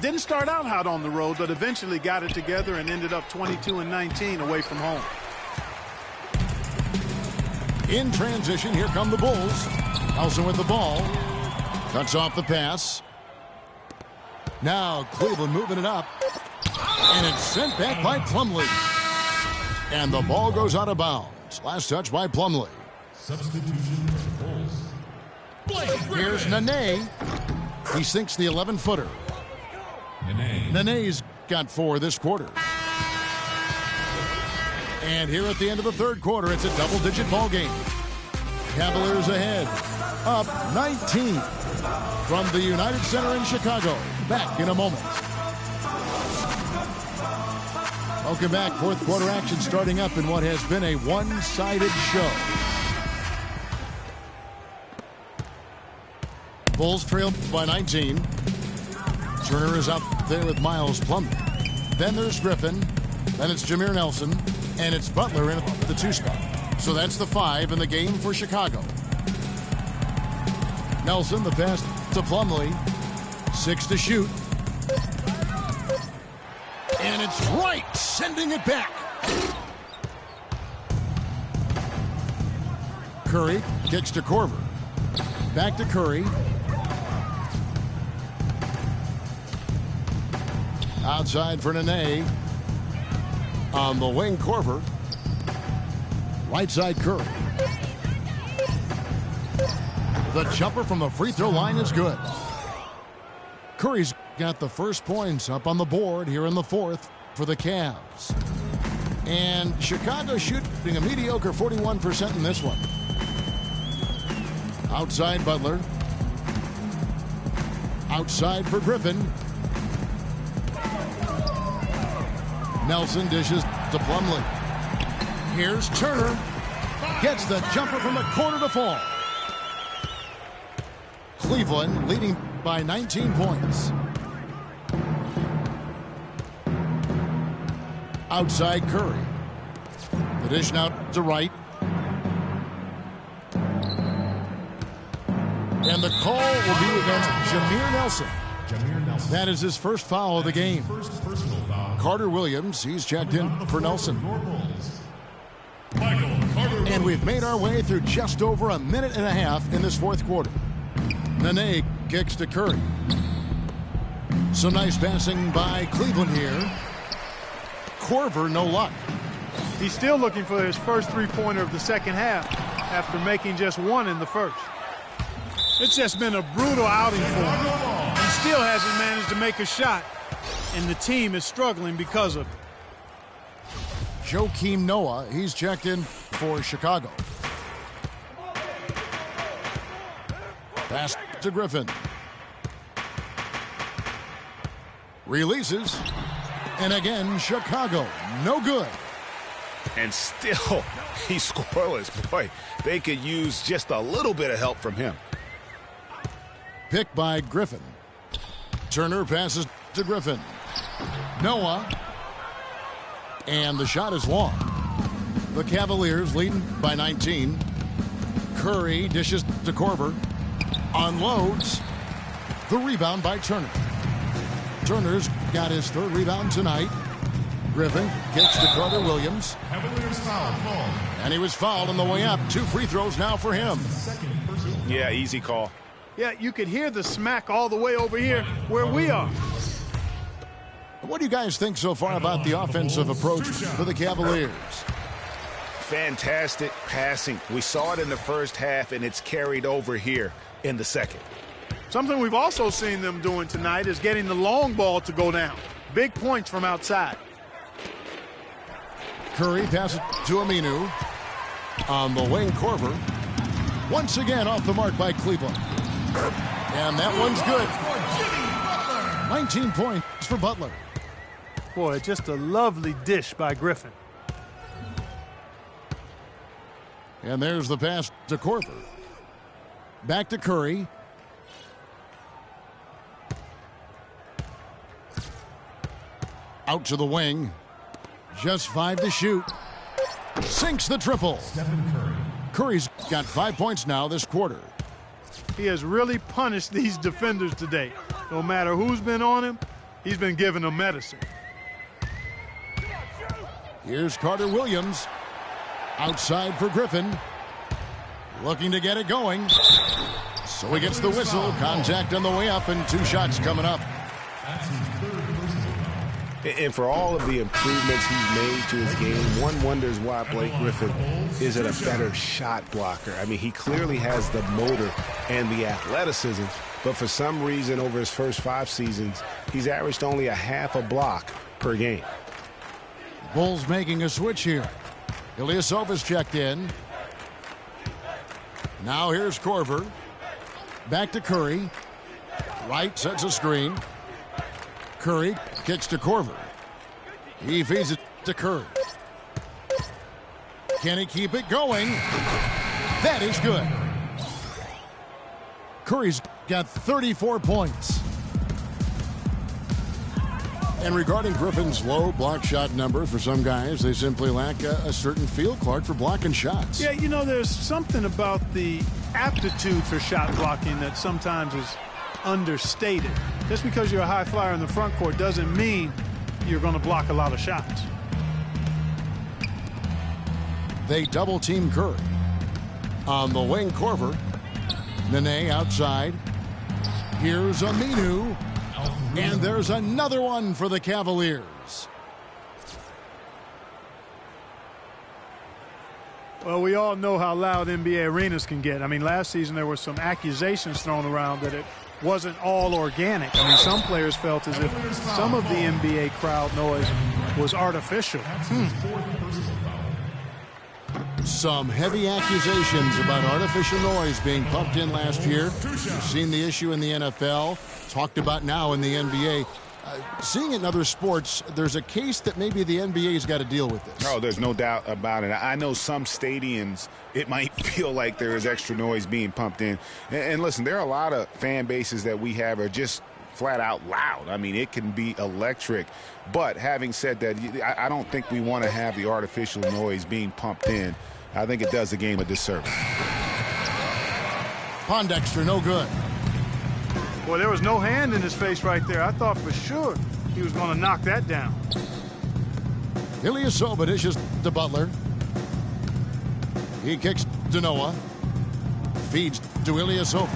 Didn't start out hot on the road, but eventually got it together and ended up 22-19 away from home.
In transition, here come the Bulls. Nelson with the ball. Cuts off the pass. Now Cleveland moving it up. And it's sent back by Plumlee. And the ball goes out of bounds. Last touch by Plumlee.
Substitution for Bulls.
Here's Nene. He sinks the 11-footer. Nene's got 4 this quarter. And here at the end of the third quarter, it's a double-digit ball game. Cavaliers ahead, up 19 from the United Center in Chicago. Back in a moment. Welcome back. Fourth quarter action starting up in what has been a one-sided show. Bulls trail by 19. Turner is up there with Miles Plumlee. Then there's Griffin. Then it's Jameer Nelson. And it's Butler in at the 2 spot. So that's the 5 in the game for Chicago. Nelson, the pass to Plumlee. 6 to shoot. And it's right, sending it back. Curry kicks to Korver. Back to Curry. Outside for Nene. On the wing, Korver. Right side, Curry. The jumper from the free throw line is good. Curry's got the first points up on the board here in the fourth for the Cavs. And Chicago shooting a mediocre 41% in this one. Outside Butler. Outside for Griffin. Nelson dishes to Plumlee. Here's Turner. Gets the jumper from the corner to fall. Cleveland leading by 19 points. Outside Curry. The dish now to Wright. And the call will be against Jameer Nelson.
Jameer Nelson.
That is his first foul of the game.
First personal foul.
Carter Williams, he's checked in for Nelson.
Michael Carter.
And we've made our way through just over a minute and a half in this fourth quarter. Nene kicks to Curry. Some nice passing by Cleveland here. Korver, no luck.
He's still looking for his first three-pointer of the second half after making just one in the first. It's just been a brutal outing for him. He still hasn't managed to make a shot, and the team is struggling because of it.
Joakim Noah, he's checked in for Chicago. Pass to Griffin. Releases. And again, Chicago, no good.
And still, he's scoreless. Boy, they could use just a little bit of help from him.
Picked by Griffin. Turner passes to Griffin. Noah. And the shot is long. The Cavaliers leading by 19. Curry dishes to Korver. Unloads. The rebound by Turner. Turner's got his third rebound tonight. Griffin kicks to Carter Williams.
Cavaliers foul called.
And he was fouled on the way up. 2 free throws now for him.
Second personal foul.
Yeah, easy call.
Yeah, you could hear the smack all the way over here where we are.
What do you guys think so far about the offensive approach for the Cavaliers?
Fantastic passing. We saw it in the first half, and it's carried over here in the second.
Something we've also seen them doing tonight is getting the long ball to go down. Big points from outside.
Curry passes to Aminu. On the wing, Korver. Once again off the mark by Cleveland. And that one's good. 19 points for Butler.
Boy, just a lovely dish by Griffin.
And there's the pass to Korver. Back to Curry. Out to the wing. Just 5 to shoot. Sinks the triple.
Stephen Curry.
Curry's got 5 points now this quarter.
He has really punished these defenders today. No matter who's been on him, he's been giving them medicine.
Here's Carter Williams. Outside for Griffin. Looking to get it going. So he gets the whistle. Contact on the way up and 2 shots coming up.
That's his third personal foul.
And for all of the improvements he's made to his game, one wonders why Blake Griffin isn't a better shot blocker. I mean, he clearly has the motor and the athleticism, but for some reason over his first 5 seasons, he's averaged only a half a block per game.
Bulls making a switch here. Ilyasovas checked in. Now here's Korver. Back to Curry. Wright sets a screen. Curry kicks to Korver. He feeds it to Curry. Can he keep it going? That is good. Curry's got 34 points. And regarding Griffin's low block shot numbers, for some guys, they simply lack a certain feel, Clark, for blocking shots.
Yeah, you know, there's something about the aptitude for shot blocking that sometimes is understated. Just because you're a high flyer in the front court doesn't mean you're going to block a lot of shots.
They double team Curry. On the wing, Korver. Nene outside. Here's Aminu. And there's another one for the Cavaliers.
Well, we all know how loud NBA arenas can get. I mean, last season there were some accusations thrown around that it wasn't all organic. I mean, some players felt as if some of the NBA crowd noise was artificial.
Some heavy accusations about artificial noise being pumped in last year. You've seen the issue in the NFL, talked about now in the NBA. Seeing it in other sports, there's a case that maybe the NBA's got to deal with this.
Oh, there's no doubt about it. I know some stadiums, it might feel like there is extra noise being pumped in. And listen, there are a lot of fan bases that we have are just flat out loud. I mean, it can be electric. But having said that, I don't think we want to have the artificial noise being pumped in. I think it does the game a disservice.
Pondexter, no good.
Boy, there was no hand in his face right there. I thought for sure he was going to knock that down.
Ilyasova dishes to Butler. He kicks to Noah. Feeds to Ilyasova.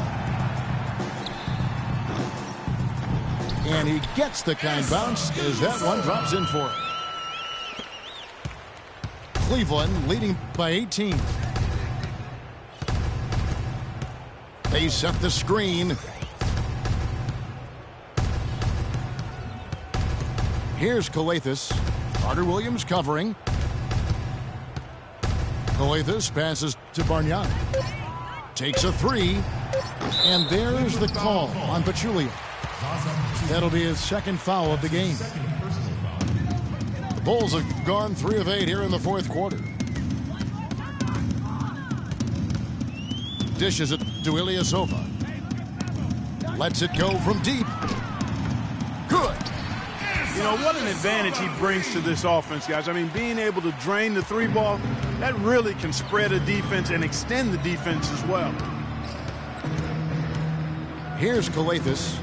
And he gets the kind bounce as that one drops in for him. Cleveland leading by 18. They set the screen. Here's Calathes. Carter Williams covering. Calathes passes to Bargnani. Takes a three. And there's the call on Pachulia. That'll be his second foul of the game. The Bulls have gone 3 of 8 here in the fourth quarter. Dishes it to Ilyasova. Lets it go from deep. Good.
You know, what an advantage he brings to this offense, guys. I mean, being able to drain the three ball, that really can spread a defense and extend the defense as well.
Here's Calathes.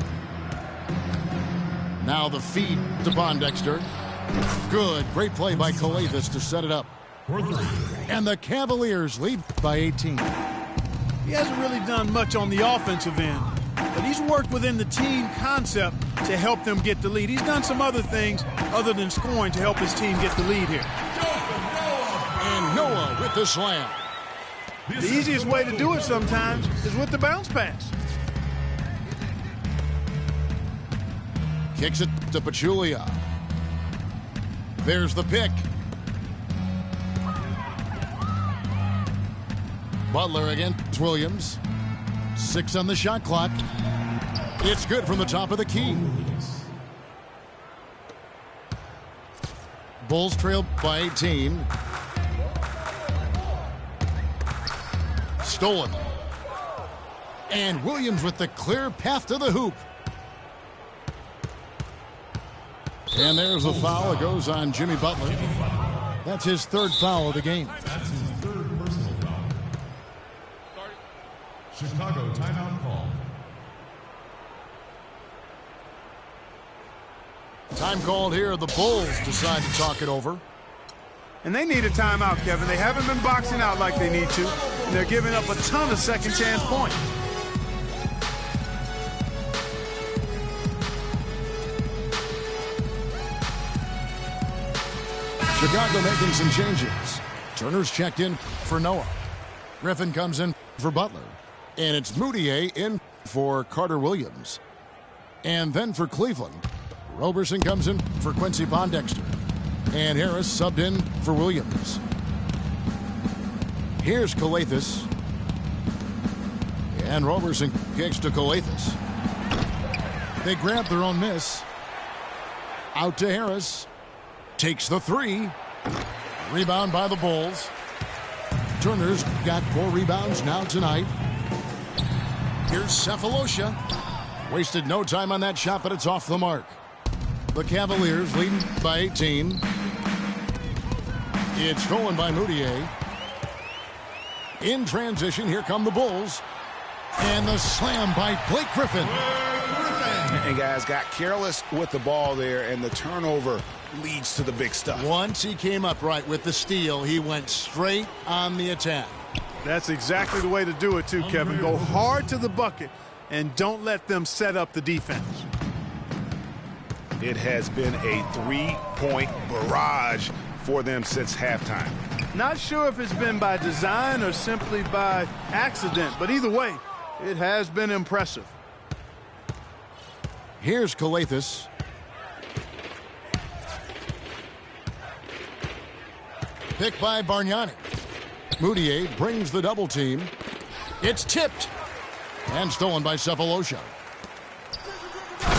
Now the feed to Pondexter. Good. Great play by Calathes to set it up. And the Cavaliers lead by 18.
He hasn't really done much on the offensive end, but he's worked within the team concept to help them get the lead. He's done some other things other than scoring to help his team get the lead here.
And Noah with the slam.
The easiest way to do it sometimes is with the bounce pass.
Kicks it to Pachulia. There's the pick. Butler against Williams. 6 on the shot clock. It's good from the top of the key. Bulls trail by 18. Stolen. And Williams with the clear path to the hoop. And there's a foul. It goes on Jimmy Butler. That's his 3rd foul of the game.
That's his 3rd personal foul. Chicago timeout call.
Time called here. The Bulls decide to talk it over.
And they need a timeout, Kevin. They haven't been boxing out like they need to, and they're giving up a ton of second chance points.
Chicago making some changes. Turner's checked in for Noah. Griffin comes in for Butler. And it's Moutier in for Carter Williams. And then for Cleveland, Roberson comes in for Quincy Pondexter. And Harris subbed in for Williams. Here's Calathes. And Roberson kicks to Calathes. They grab their own miss. Out to Harris. Takes the 3. Rebound by the Bulls. Turner's got 4 rebounds now tonight. Here's Cephalosha. Wasted no time on that shot, but it's off the mark. The Cavaliers leading by 18. It's stolen by Moutier. In transition, here come the Bulls. And the slam by Blake Griffin.
And guys got careless with the ball there, and the turnover leads to the big stuff.
Once he came up right with the steal, he went straight on the attack.
That's exactly the way to do it, too, Kevin. Go hard to the bucket and don't let them set up the defense.
It has been a 3-point barrage for them since halftime.
Not sure if it's been by design or simply by accident, but either way, it has been impressive.
Here's Calathes. Picked by Bargnani. Moutier brings the double team. It's tipped. And stolen by Cephalosha.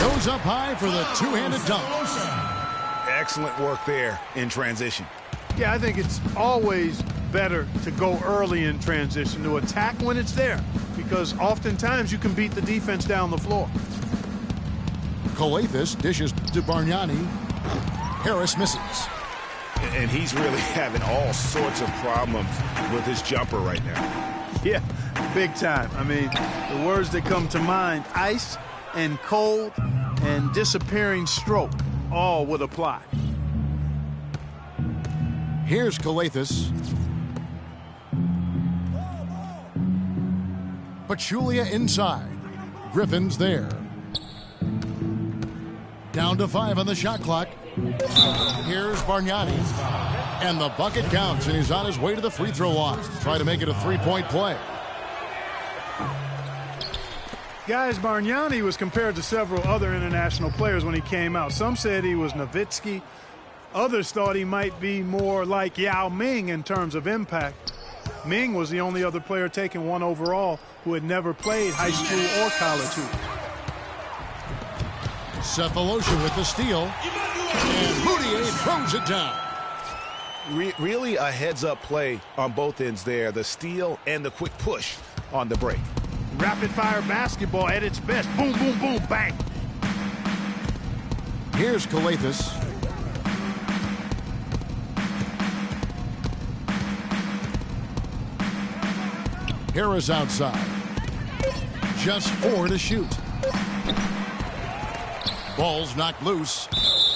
Goes up high for the two-handed dunk.
Excellent work there in transition.
Yeah, I think it's always better to go early in transition, to attack when it's there, because oftentimes you can beat the defense down the floor.
Calathes dishes to Bargnani. Harris misses.
And he's really having all sorts of problems with his jumper right now.
Yeah, Big time. I mean, the words that come to mind, ice and cold and disappearing stroke, all would apply.
Here's Calathes. Pachulia inside. Griffin's there. Down to 5 on the shot clock. Here's Bargnani. And the bucket counts, and he's on his way to the free throw line. Try to make it a three-point play.
Guys, Bargnani was compared to several other international players when he came out. Some said he was Nowitzki. Others thought he might be more like Yao Ming in terms of impact. Ming was the only other player taken 1 overall who had never played high school or college hoops.
Cephalosha with the steal. And Moutier throws it down.
Really a heads-up play on both ends there. The steal and the quick push on the break.
Rapid-fire basketball at its best. Boom, boom, boom, bang.
Here's Calathes. Harris outside. Just 4 to shoot. Ball's knocked loose.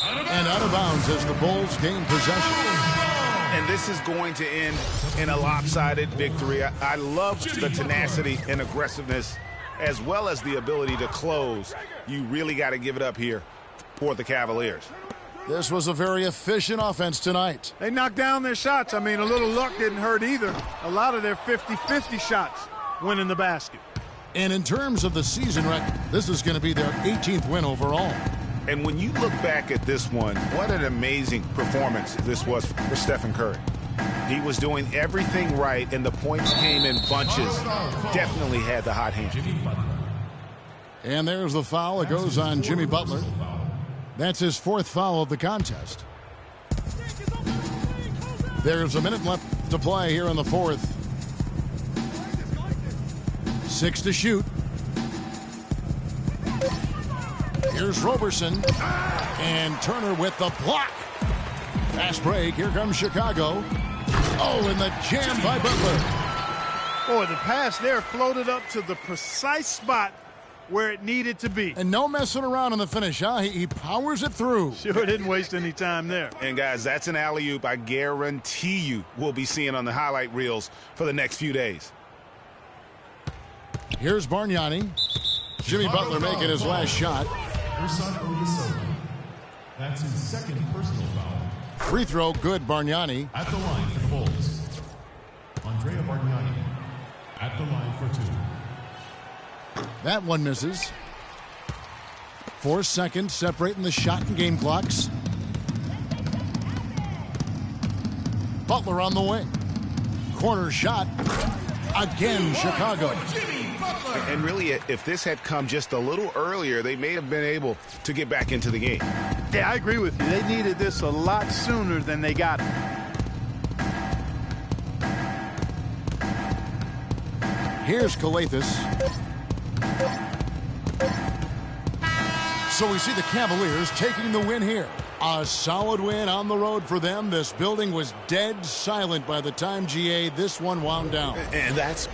And out of bounds as the Bulls gain possession.
And this is going to end in a lopsided victory. I love the tenacity and aggressiveness as well as the ability to close. You really got to give it up here for the Cavaliers.
This was a very efficient offense tonight.
They knocked down their shots. I mean, a little luck didn't hurt either. A lot of their 50-50 shots went in the basket.
And in terms of the season record, this is going to be their 18th win overall.
And when you look back at this one, what an amazing performance this was for Stephen Curry. He was doing everything right, and the points came in bunches. Definitely had the hot hand.
And there's the foul. It goes on Jimmy Butler. That's his 4th foul of the contest. There's a minute left to play here in the 4th. 6 to shoot. Here's Roberson. And Turner with the block. Fast break. Here comes Chicago. Oh, and the jam by Butler.
Boy, the pass there floated up to the precise spot where it needed to be.
And no messing around in the finish, huh? He powers it through.
Sure didn't waste any time there.
And, guys, that's an alley-oop I guarantee you we'll be seeing on the highlight reels for the next few days.
Here's Bargnani. Jimmy Butler making his last shot.
That's his 2nd personal foul.
Free throw, good, Bargnani.
At the line for the Bulls. Andrea Bargnani at the line for 2.
That one misses. 4 seconds separating the shot and game clocks. Butler on the wing. Corner shot. Again, Chicago.
And really, if this had come just a little earlier, they may have been able to get back into the game.
Yeah, I agree with you. They needed this a lot sooner than they got it.
Here's Calathes. So we see the Cavaliers taking the win here. A solid win on the road for them. This building was dead silent by the time, GA, this one wound down.
And that's